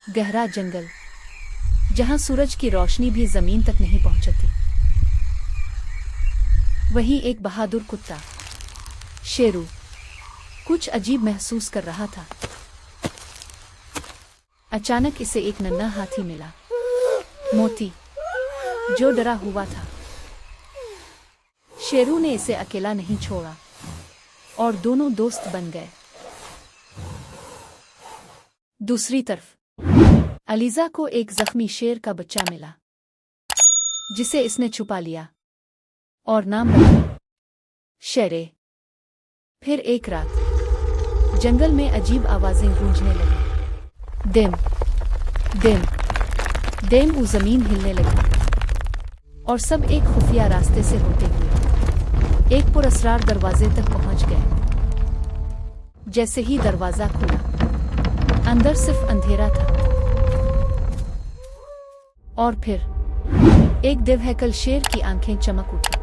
गहरा जंगल, जहां सूरज की रोशनी भी जमीन तक नहीं पहुंचती। वहीं एक बहादुर कुत्ता शेरू कुछ अजीब महसूस कर रहा था। अचानक इसे एक नन्हा हाथी मिला, मोती, जो डरा हुआ था। शेरू ने इसे अकेला नहीं छोड़ा और दोनों दोस्त बन गए। दूसरी तरफ अलीजा को एक जख्मी शेर का बच्चा मिला, जिसे इसने छुपा लिया और नाम रखा शेरे। फिर एक रात जंगल में अजीब आवाजें गूंजने लगी। दिम दिम दिम, वो जमीन हिलने लगी और सब एक खुफिया रास्ते से होते हुए एक पुरअसरार दरवाजे तक पहुंच गए। जैसे ही दरवाजा खुला, अंदर सिर्फ अंधेरा था और फिर एक दिव्यहैकल शेर की आंखें चमक उठी।